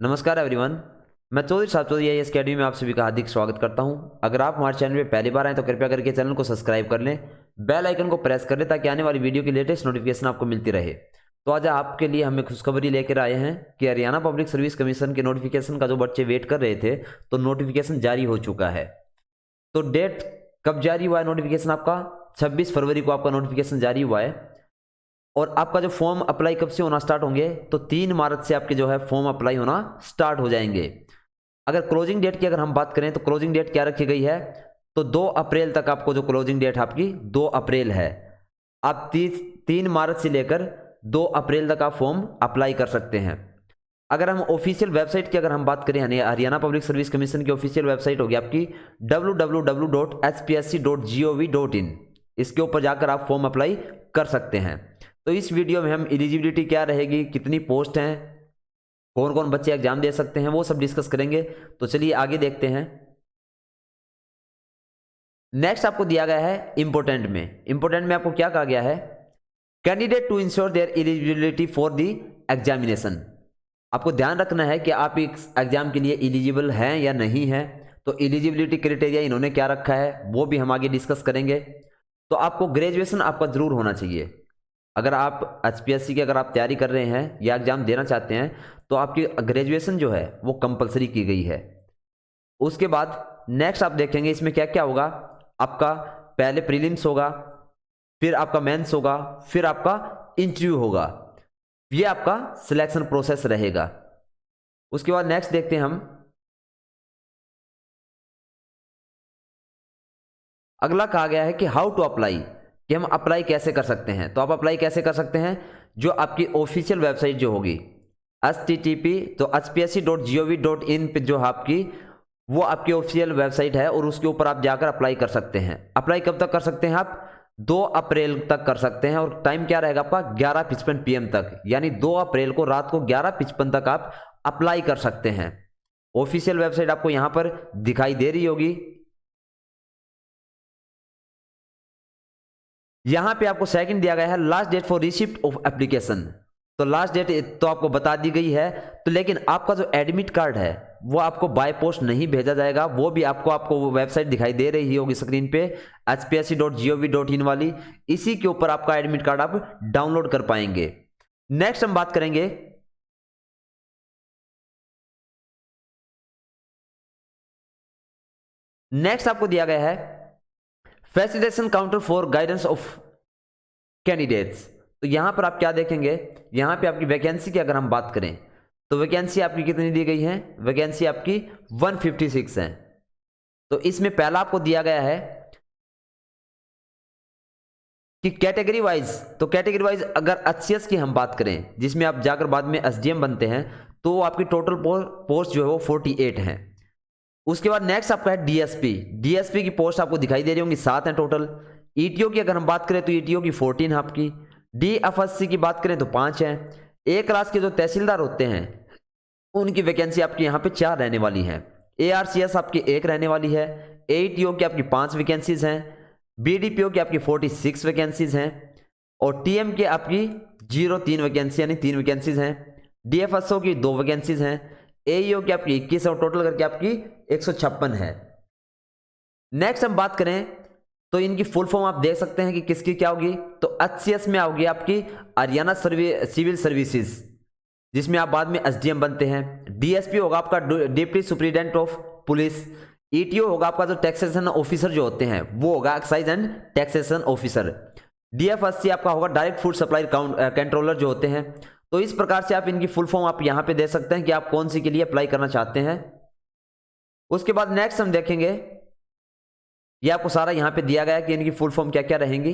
नमस्कार एवरीवन। मैं चौधरी साहब चौधरी IAS अकेडमी में आप सभी का हार्दिक स्वागत करता हूं। अगर आप हमारे चैनल में पहली बार आए तो कृपया करके चैनल को सब्सक्राइब कर लें, बेल आइकन को प्रेस कर लें ताकि आने वाली वीडियो की लेटेस्ट नोटिफिकेशन आपको मिलती रहे। तो आज आपके लिए हमें खुशखबरी लेकर आए हैं कि हरियाणा पब्लिक सर्विस कमीशन के नोटिफिकेशन का जो बच्चे वेट कर रहे थे तो नोटिफिकेशन जारी हो चुका है। तो डेट कब जारी हुआ है नोटिफिकेशन आपका? 26 फरवरी को आपका नोटिफिकेशन जारी हुआ है। और आपका जो फॉर्म अप्लाई कब से होना स्टार्ट होंगे तो 3 मार्च से आपके जो है फॉर्म अप्लाई होना स्टार्ट हो जाएंगे। अगर क्लोजिंग डेट की अगर हम बात करें तो क्लोजिंग डेट क्या रखी गई है? तो 2 अप्रैल तक आपको जो क्लोजिंग डेट आपकी 2 अप्रैल है। आप 3 मार्च से लेकर 2 अप्रैल तक आप फॉर्म अप्लाई कर सकते हैं। अगर हम ऑफिशियल वेबसाइट की अगर हम बात करें यानी हरियाणा पब्लिक सर्विस कमीशन की ऑफिशियल वेबसाइट होगी आपकी www.hpsc.gov.in। इसके ऊपर जाकर आप फॉर्म अप्लाई कर सकते हैं। तो इस वीडियो में हम एलिजिबिलिटी क्या रहेगी, कितनी पोस्ट हैं, कौन कौन बच्चे एग्जाम दे सकते हैं, वो सब डिस्कस करेंगे। तो चलिए आगे देखते हैं। नेक्स्ट आपको दिया गया है इंपोर्टेंट में आपको क्या कहा गया है? Candidate to ensure their eligibility for the examination. आपको ध्यान रखना है कि आप इस एग्जाम के लिए एलिजिबल हैं या नहीं हैं। तो एलिजिबिलिटी क्राइटेरिया इन्होंने क्या रखा है वो भी हम आगे डिस्कस करेंगे। तो आपको ग्रेजुएशन आपका जरूर होना चाहिए। अगर आप HPSC की अगर आप तैयारी कर रहे हैं या एग्जाम देना चाहते हैं तो आपकी ग्रेजुएशन जो है वो कंपलसरी की गई है। उसके बाद नेक्स्ट आप देखेंगे इसमें क्या क्या होगा। आपका पहले प्रीलिम्स होगा, फिर आपका मेंस होगा, फिर आपका इंटरव्यू होगा। ये आपका सिलेक्शन प्रोसेस रहेगा। उसके बाद नेक्स्ट देखते हैं हम। अगला कहा गया है कि हाउ टू अप्लाई, कि हम अप्लाई कैसे कर सकते हैं। तो आप अप्लाई कैसे कर सकते हैं? जो आपकी ऑफिशियल वेबसाइट जो होगी http तो hpsc.gov.in पे जो आपकी वो आपकी ऑफिशियल वेबसाइट है और उसके ऊपर आप जाकर अप्लाई कर सकते हैं। अप्लाई कब तक कर सकते हैं आप? 2 अप्रैल तक कर सकते हैं। और टाइम क्या रहेगा आपका? 11:55 PM तक, यानी 2 अप्रैल को रात को 11:55 तक आप अप्लाई कर सकते हैं। ऑफिशियल वेबसाइट आपको यहां पर दिखाई दे रही होगी। यहां पे आपको सेकंड दिया गया है last date for receipt of application. तो लास्ट डेट तो आपको बता दी गई है। तो लेकिन आपका जो एडमिट कार्ड है वो आपको बाय पोस्ट नहीं भेजा जाएगा। वो भी आपको वो वेबसाइट दिखाई दे रही होगी स्क्रीन पे hpsc.gov.in वाली। इसी के ऊपर आपका एडमिट कार्ड आप डाउनलोड कर पाएंगे। नेक्स्ट हम बात करेंगे नेक्स्ट आपको दिया गया है facilitation counter for guidance of candidates. तो यहां पर आप क्या देखेंगे? यहां पे आपकी वैकेंसी की अगर हम बात करें तो वैकेंसी आपकी कितनी दी गई है? वैकेंसी आपकी 156 है। तो इसमें पहला आपको दिया गया है कि कैटेगरी वाइज, तो कैटेगरी वाइज अगर HCS की हम बात करें जिसमें आप जाकर बाद में SDM बनते हैं तो आपकी टोटल पोस्ट जो है वो 48 है। उसके बाद नेक्स्ट आपका है डीएसपी की पोस्ट आपको दिखाई दे रही होंगी 7 है टोटल। ईटीओ की अगर हम बात करें तो ईटीओ की 14 है आपकी। DFSC की बात करें तो 5 है। ए क्लास के जो तहसीलदार होते हैं उनकी वैकेंसी आपकी यहाँ पे 4 रहने वाली है। ARCS आपकी 1 रहने वाली है। AETO की आपकी 5 वैकेंसीज हैं। BDPO की आपकी 46 वैकेंसीज हैं। और TM की आपकी 3 वैकेंसी यानी 3 वैकेंसीज हैं। DFSO की 2 वैकेंसीज हैं। AEO की आपकी 21 और टोटल करके आपकी 156 है। नेक्स्ट हम बात करें तो इनकी फुल फॉर्म आप देख सकते हैं कि किसकी क्या होगी। तो HCS में होगी आपकी हरियाणा सिविल सर्विसेज जिसमें आप बाद में SDM बनते हैं। DSP होगा आपका deputy superintendent of police. ETO होगा आपका जो टैक्सेशन ऑफिसर जो होते हैं वो होगा excise and taxation officer. DFSC आपका होगा डायरेक्ट फूड सप्लाई कंट्रोलर जो होते हैं। तो इस प्रकार से आप इनकी फुल फॉर्म आप यहां पे दे सकते हैं कि आप कौन सी के लिए अप्लाई करना चाहते हैं। उसके बाद नेक्स्ट हम देखेंगे, ये आपको सारा यहां पे दिया गया है कि इनकी फुल फॉर्म क्या क्या रहेंगी।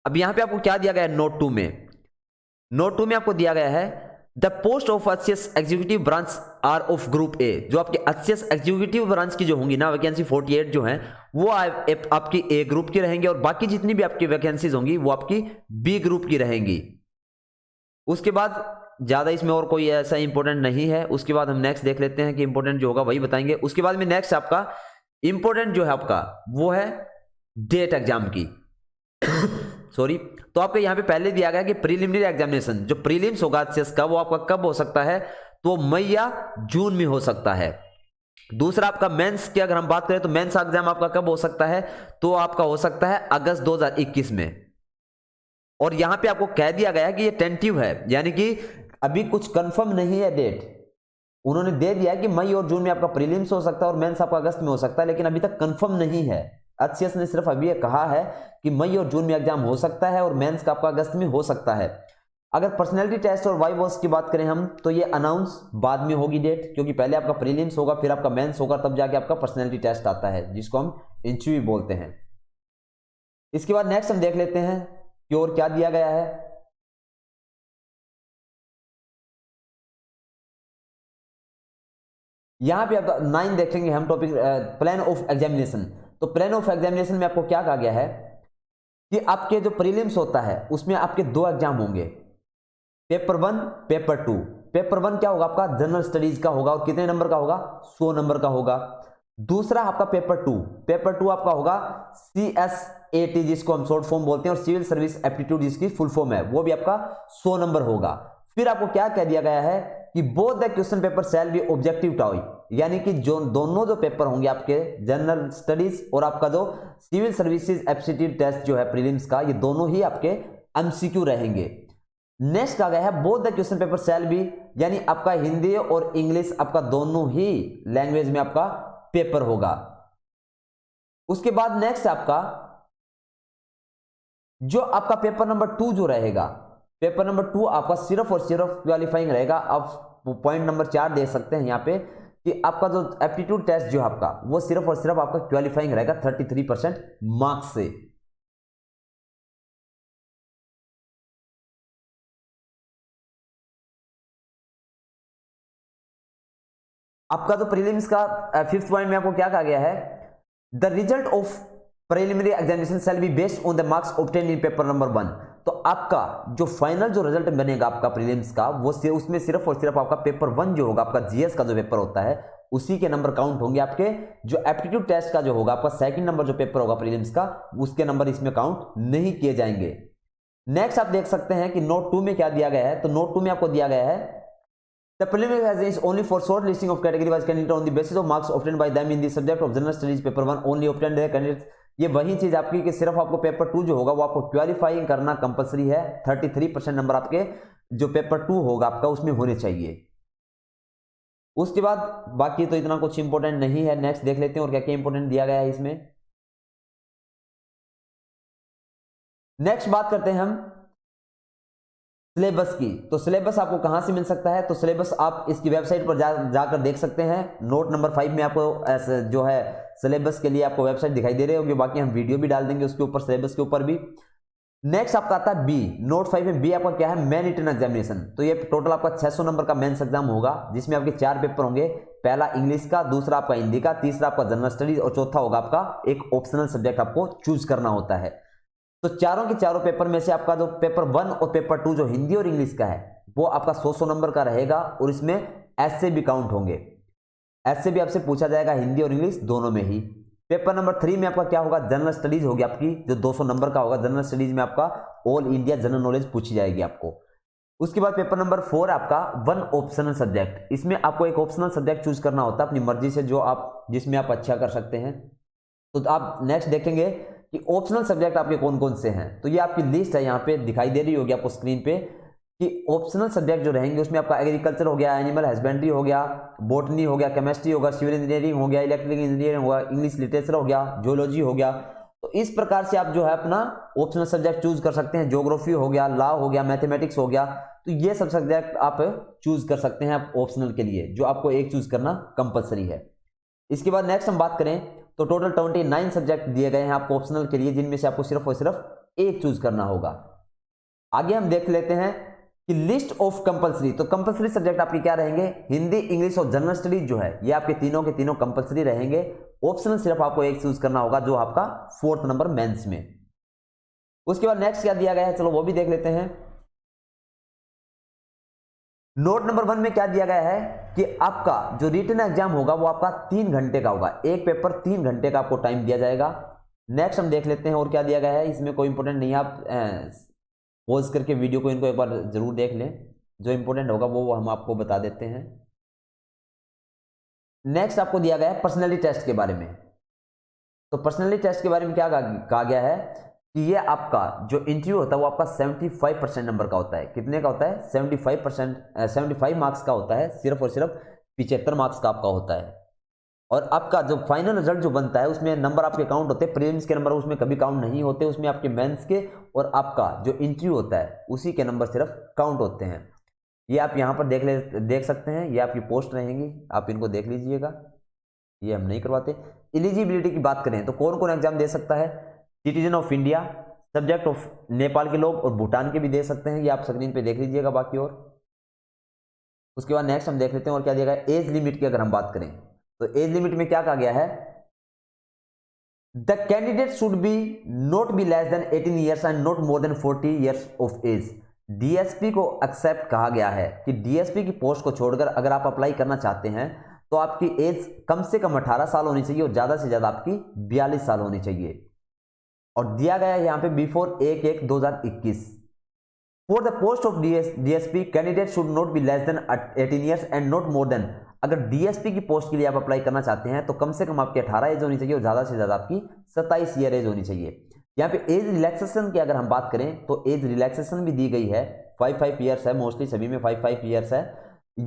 अब यहां पे आपको क्या दिया गया है नोट 2 में? नोट 2 में आपको दिया गया है the post of HCS executive branch are of group A. जो आपके HCS एग्जीक्यूटिव ब्रांच की जो होंगी ना वैकेंसी 48 जो है वो आपकी A ग्रुप की रहेंगी और बाकी जितनी भी आपकी वैकेंसीज होंगी वो आपकी B ग्रुप की रहेंगी। उसके बाद ज्यादा इसमें और कोई ऐसा इंपॉर्टेंट नहीं है। उसके बाद हम नेक्स्ट देख लेते हैं कि इंपॉर्टेंट जो होगा वही बताएंगे। उसके बाद में नेक्स्ट आपका इंपॉर्टेंट जो है आपका वो है डेट एग्जाम की। सॉरी, तो आपको यहाँ पे पहले दिया गया कि प्रीलिमिनरी एग्जामिनेशन जो प्रीलिम्स होगा एचसीएस का वो आपका कब हो सकता है, तो मई या जून में हो सकता है। दूसरा आपका मेंस की अगर हम बात करें तो मेंस एग्जाम आपका कब हो सकता है, तो आपका हो सकता है अगस्त 2021 में। और यहां पे आपको कह दिया गया है कि ये टेंटिव है, यानी कि अभी कुछ कंफर्म नहीं है डेट। उन्होंने दे दिया कि मई और जून में आपका प्रीलिम्स हो सकता है और मेंस आपका अगस्त में हो सकता है, लेकिन अभी तक कंफर्म नहीं है। एचसीएस ने सिर्फ अभी ये कहा है कि मई और जून में एग्जाम हो सकता है और मेंस का आपका अगस्त में हो सकता है। अगर पर्सनैलिटी टेस्ट और वाइवोस की बात करें हम, तो ये अनाउंस बाद में होगी डेट, क्योंकि पहले आपका प्रीलिम्स होगा, फिर आपका मेंस होगा, तब जाके आपका पर्सनैलिटी टेस्ट आता है, जिसको हम इंटरव्यू बोलते हैं। इसके बाद नेक्स्ट हम देख लेते हैं कि और क्या दिया गया है। यहां पे आप 9 देखेंगे हम टॉपिक प्लान ऑफ एग्जामिनेशन। तो प्लान ऑफ एग्जामिनेशन में आपको क्या कहा गया है कि आपके जो प्रीलिम्स होता है उसमें आपके 2 एग्जाम होंगे, पेपर 1, पेपर 2। पेपर 1 क्या होगा आपका जनरल स्टडीज का होगा और कितने नंबर का होगा, 100 नंबर का होगा। दूसरा आपका पेपर 2, पेपर 2 आपका होगा CSAT, जिसको हम शॉर्ट फॉर्म बोलते हैं, और सिविल सर्विस एप्टीट्यूड जिसकी फुल फॉर्म है, वो भी आपका 100 नंबर होगा। फिर आपको क्या कह दिया गया है कि both the question paper shall be objective type, यानी कि जो दोनों जो पेपर होंगे आपके जनरल स्टडीज और आपका जो सिविल सर्विसेज एप्टीट्यूड टेस्ट जो है प्रीलिम्स का, ये दोनों ही आपके एमसीक्यू रहेंगे। नेक्स्ट आ गया है both the question paper shall be, यानी आपका हिंदी और इंग्लिश आपका दोनों ही लैंग्वेज में आपका पेपर होगा। उसके बाद नेक्स्ट आपका जो आपका पेपर नंबर 2 जो रहेगा, पेपर नंबर 2 आपका सिर्फ और सिर्फ क्वालिफाइंग रहेगा। आप पॉइंट नंबर 4 दे सकते हैं यहाँ पे कि आपका जो एप्टीट्यूड टेस्ट जो आपका वो सिर्फ और सिर्फ आपका क्वालिफाइंग रहेगा 33% मार्क्स से। आपका जो प्रीलिम्स का 5th पॉइंट में आपको क्या कहा गया है, the result of preliminary examination shall be based on the marks obtain in paper number 1। तो आपका जो फाइनल जो रिजल्ट बनेगा आपका प्रीलिम्स का, वो उसमें सिर्फ और सिर्फ आपका पेपर 1 जो होगा, आपका जीएस का जो पेपर होता है, उसी के नंबर काउंट होंगे। आपके जो एप्टीट्यूड टेस्ट का जो होगा, आपका सेकंड नंबर जो पेपर होगा प्रीलिम्स का, उसके नंबर इसमें काउंट नहीं किए जाएंगे। नेक्स्ट आप देख सकते हैं कि नोट 2 में क्या दिया गया है। तो नोट 2 में आपको दिया गया है The preliminary exam is only for short listing of category wise candidate on the basis of marks obtained by them in the subject of general studies paper 1 only obtained है candidates। ये वही चीज आपकी कि सिर्फ आपको पेपर 2 जो होगा वो आपको क्वालिफाइंग करना कंपलसरी है। 33% नंबर आपके जो पेपर 2 होगा आपका उसमें होने चाहिए। उसके बाद बाकी तो इतना कुछ इंपॉर्टेंट नहीं है। नेक्स्ट देख लेते हैं और क्या क्या इंपॉर्टेंट दिया गया है इसमें। नेक्स्ट बात करते हैं हम सिलेबस की। तो सिलेबस आपको कहां से मिल सकता है, तो सिलेबस आप इसकी वेबसाइट पर जाकर देख सकते हैं। नोट नंबर 5 में आपको जो है सिलेबस के लिए आपको वेबसाइट दिखाई दे रही होगी, बाकी हम वीडियो भी डाल देंगे उसके ऊपर, सिलेबस के ऊपर भी। नेक्स्ट आपका आता है बी, नोट 5 में बी आपका क्या है, मेन रिटन एग्जामिनेशन। तो ये टोटल आपका 600 नंबर का मेंस एग्जाम होगा, जिसमें आपके 4 पेपर होंगे। पहला इंग्लिश का, दूसरा आपका हिंदी का, तीसरा आपका जनरल स्टडीज और चौथा होगा आपका एक ऑप्शनल सब्जेक्ट आपको चूज करना होता है। तो चारों के चारों पेपर में से आपका जो पेपर 1 और पेपर 2 जो हिंदी और इंग्लिश का है वो आपका 100 नंबर का रहेगा और इसमें ऐसे भी काउंट होंगे। ऐसे भी आपसे पूछा जाएगा हिंदी और इंग्लिश दोनों में ही। पेपर नंबर 3 में आपका क्या होगा, जनरल स्टडीज होगी आपकी, जो 200 नंबर का होगा। जनरल स्टडीज में आपका ऑल इंडिया जनरल नॉलेज पूछी जाएगी आपको। उसके बाद पेपर नंबर 4 आपका 1 ऑप्शनल सब्जेक्ट। इसमें आपको एक ऑप्शनल सब्जेक्ट चूज करना होता है अपनी मर्जी से, जो आप जिसमें आप अच्छा कर सकते हैं। तो आप नेक्स्ट देखेंगे कि ऑप्शनल सब्जेक्ट आपके कौन कौन से हैं। तो ये आपकी लिस्ट है, यहाँ पे दिखाई दे रही होगी आपको स्क्रीन पे कि ऑप्शनल सब्जेक्ट जो रहेंगे उसमें आपका एग्रीकल्चर हो गया, एनिमल हस्बेंड्री हो गया, बॉटनी हो गया, केमिस्ट्री होगा, सिविल इंजीनियरिंग हो गया, इलेक्ट्रिकल इंजीनियरिंग होगा, इंग्लिश लिटरेचर हो गया, जियोलॉजी हो गया। तो इस प्रकार से आप जो है अपना ऑप्शनल सब्जेक्ट चूज कर सकते हैं। ज्योग्राफी हो गया, लॉ हो गया, मैथमेटिक्स हो गया। तो ये सब सब्जेक्ट आप चूज कर सकते हैं आप ऑप्शनल के लिए, जो आपको एक चूज करना कंपलसरी है। इसके बाद नेक्स्ट हम बात करें तो टोटल 29 सब्जेक्ट दिए गए हैं आपको ऑप्शनल के लिए, जिनमें से आपको सिर्फ और सिर्फ एक चूज करना होगा। आगे हम देख लेते हैं कि लिस्ट ऑफ कंपलसरी। तो कंपलसरी सब्जेक्ट आपके क्या रहेंगे, हिंदी, इंग्लिश और जनरल स्टडीज जो है ये आपके तीनों के तीनों कंपलसरी रहेंगे। ऑप्शनल सिर्फ आपको एक चूज करना होगा, जो आपका 4th नंबर मेंस में। उसके बाद नेक्स्ट क्या दिया गया है, चलो वो भी देख लेते हैं। नोट नंबर 1 में क्या दिया गया है कि आपका जो रिटन एग्जाम होगा वो आपका 3 घंटे का होगा। एक पेपर 3 घंटे का आपको टाइम दिया जाएगा। नेक्स्ट हम देख लेते हैं और क्या दिया गया है। इसमें कोई इंपॉर्टेंट नहीं है, आप पॉज करके वीडियो को इनको एक बार जरूर देख लें, जो इंपॉर्टेंट होगा वो हम आपको बता देते हैं। नेक्स्ट आपको दिया गया है पर्सनैलिटी टेस्ट के बारे में। तो पर्सनैलिटी टेस्ट के बारे में क्या कहा गया है कि ये आपका जो इंटरव्यू होता है वो आपका 75% नंबर का होता है। कितने का होता है? 75 मार्क्स का होता है, सिर्फ और सिर्फ 75 मार्क्स का आपका होता है। और आपका जो फाइनल रिजल्ट जो बनता है उसमें नंबर आपके काउंट होते हैं। प्रीलिम्स के नंबर उसमें कभी काउंट नहीं होते, उसमें आपके मेंस के और आपका जो इंटरव्यू होता है उसी के नंबर सिर्फ काउंट होते हैं। ये आप यहाँ पर देख सकते हैं, ये आपकी पोस्ट रहेंगी, आप इनको देख लीजिएगा, ये हम नहीं करवाते। एलिजिबिलिटी की बात करें तो कौन कौन एग्जाम दे सकता है? Citizen of India, subject of Nepal के लोग और भूटान के भी दे सकते हैं, ये आप स्क्रीन पे देख लीजिएगा। बाकी और उसके बाद नेक्स्ट हम देख लेते हैं और क्या दिया गया। एज लिमिट की अगर हम बात करें तो एज लिमिट में क्या कहा गया है? The candidate should be not be less than 18 years and not more than 40 years of age. DSP को एक्सेप्ट कहा गया है कि डीएसपी की पोस्ट को छोड़कर अगर आप अप्लाई करना चाहते हैं तो आपकी एज कम से कम 18 साल होनी चाहिए और ज्यादा से ज्यादा आपकी 42 साल होनी चाहिए। और दिया गया है यहां पे before 1/1/2021 for the post of DSP candidate should not be less than 18 years and not more then. अगर डीएसपी की पोस्ट के लिए आप अप्लाई करना चाहते हैं तो कम से कम आपकी 18 एज होनी चाहिए और ज्यादा से ज्यादा आपकी 27 ईयर एज होनी चाहिए। यहाँ पे एज रिलैक्सेशन की अगर हम बात करें तो एज रिलैक्सेशन भी दी गई है, 5 ईयर्स है, मोस्टली सभी में 5 ईयर्स है।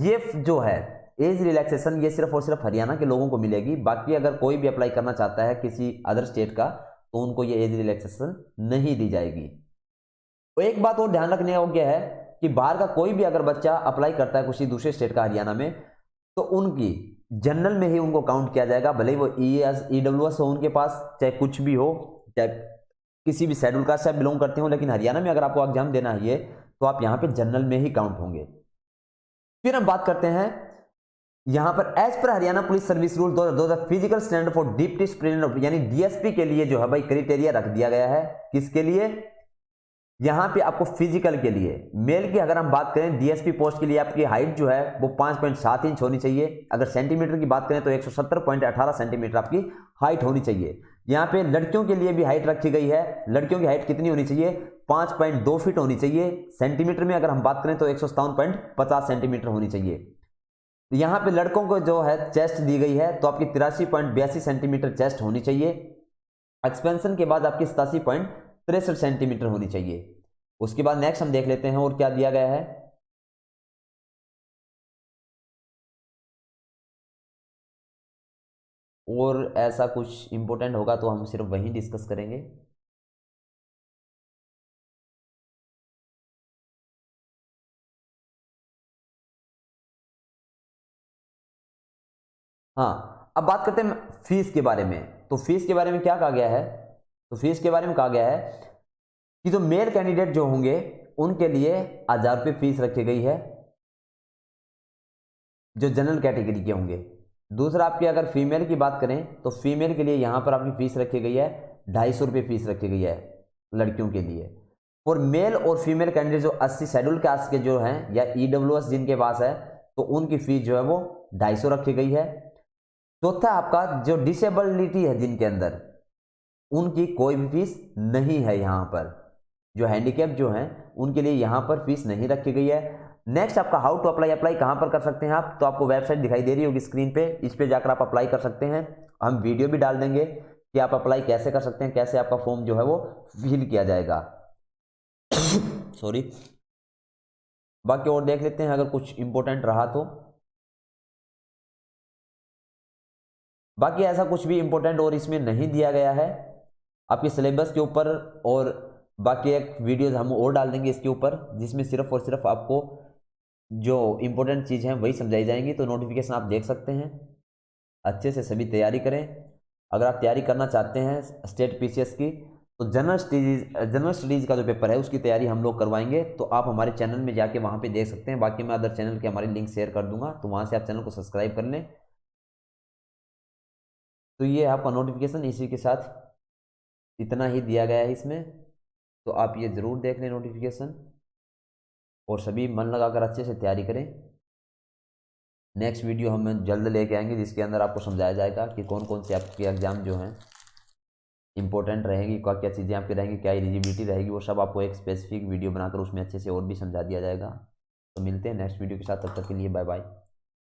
ये जो है एज रिलैक्सेशन ये सिर्फ और सिर्फ हरियाणा के लोगों को मिलेगी। बाकी अगर कोई भी अप्लाई करना चाहता है किसी अदर स्टेट का तो उनको ये एज रिलैक्सेशन नहीं दी जाएगी। तो एक बात और ध्यान रखने योग्य है कि बाहर का कोई भी अगर बच्चा अप्लाई करता है किसी दूसरे स्टेट का हरियाणा में तो उनकी जनरल में ही उनको काउंट किया जाएगा, भले ही वो ईडब्ल्यूएस हो उनके पास, चाहे कुछ भी हो, चाहे किसी भी शेड्यूल कास्ट से बिलोंग करते हो, लेकिन हरियाणा में अगर आपको एग्जाम देना है तो आप यहाँ पे जनरल में ही काउंट होंगे। फिर हम बात करते हैं यहां पर एज पर Haryana police service rule 2002 physical standard for deputy superintendent यानी डीएसपी के लिए जो है भाई क्राइटेरिया रख दिया गया है। किसके लिए? यहां पे आपको फिजिकल के लिए मेल की अगर हम बात करें डीएसपी पोस्ट के लिए आपकी हाइट जो है वो 5.7 इंच होनी चाहिए। अगर सेंटीमीटर की बात करें तो 170.18 सेंटीमीटर आपकी हाइट होनी चाहिए। यहाँ पे लड़कियों के लिए भी हाइट रखी गई है। लड़कियों की हाइट कितनी होनी चाहिए? 5.2 फीट होनी चाहिए। सेंटीमीटर में अगर हम बात करें तो 157.50 सेंटीमीटर होनी चाहिए। यहाँ पे लड़कों को जो है चेस्ट दी गई है तो आपकी 83.82 सेंटीमीटर चेस्ट होनी चाहिए। एक्सपेंशन के बाद आपकी 87.63 सेंटीमीटर होनी चाहिए। उसके बाद नेक्स्ट हम देख लेते हैं और क्या दिया गया है। और ऐसा कुछ इंपॉर्टेंट होगा तो हम सिर्फ वहीं डिस्कस करेंगे। हाँ, अब बात करते हैं फीस के बारे में। तो फीस के बारे में क्या कहा गया है? तो फीस के बारे में कहा गया है कि जो मेल कैंडिडेट जो होंगे उनके लिए 1000 रुपये फीस रखी गई है जो जनरल कैटेगरी के होंगे। दूसरा आपकी अगर फीमेल की बात करें तो फीमेल के लिए यहाँ पर आपकी फीस रखी गई है 250 रुपये फीस रखी गई है लड़कियों के लिए। और मेल और फीमेल कैंडिडेट जो 80 शेड्यूल कास्ट के जो हैं या ईडब्ल्यूएस जिनके पास है तो उनकी फीस जो है वो 250 रखी गई है। चौथा आपका जो डिसेबिलिटी है जिनके अंदर उनकी कोई भी फीस नहीं है। यहाँ पर जो हैंडीकैप जो हैं उनके लिए यहाँ पर फीस नहीं रखी गई है। नेक्स्ट आपका हाउ टू अप्लाई कहाँ पर कर सकते हैं आप? तो आपको वेबसाइट दिखाई दे रही होगी स्क्रीन पे, इस पे जाकर आप अप्लाई कर सकते हैं। हम वीडियो भी डाल देंगे कि आप अप्लाई कैसे कर सकते हैं, कैसे आपका फॉर्म जो है वो फिल किया जाएगा। सॉरी। बाकी और देख लेते हैं अगर कुछ इंपॉर्टेंट रहा तो। बाकी ऐसा कुछ भी इंपॉर्टेंट और इसमें नहीं दिया गया है आपके सिलेबस के ऊपर। और बाकी एक वीडियोज हम और डाल देंगे इसके ऊपर जिसमें सिर्फ और सिर्फ आपको जो इंपॉर्टेंट चीज़ हैं वही समझाई जाएंगी। तो नोटिफिकेशन आप देख सकते हैं। अच्छे से सभी तैयारी करें। अगर आप तैयारी करना चाहते हैं स्टेट पीसीएस की तो जनरल स्टडीज़ का जो पेपर है उसकी तैयारी हम लोग करवाएंगे। तो आप हमारे चैनल में जाके वहाँ पे देख सकते हैं। बाकी मैं अदर चैनल के हमारे लिंक शेयर कर दूंगा तो वहाँ से आप चैनल को सब्सक्राइब कर लें। तो ये आपका नोटिफिकेशन इसी के साथ इतना ही दिया गया है इसमें। तो आप ये ज़रूर देख लें नोटिफिकेशन और सभी मन लगाकर अच्छे से तैयारी करें। नेक्स्ट वीडियो हम जल्द लेके आएंगे जिसके अंदर आपको समझाया जाएगा कि कौन कौन से आपके एग्ज़ाम जो हैं इंपॉर्टेंट रहेगी, क्या क्या चीज़ें आपकी रहेंगी, क्या एलिजिबिलिटी रहेगी, वो सब आपको एक स्पेसिफिक वीडियो बनाकर उसमें अच्छे से और भी समझा दिया जाएगा। तो मिलते हैं नेक्स्ट वीडियो के साथ, तब तक के लिए बाय बाय।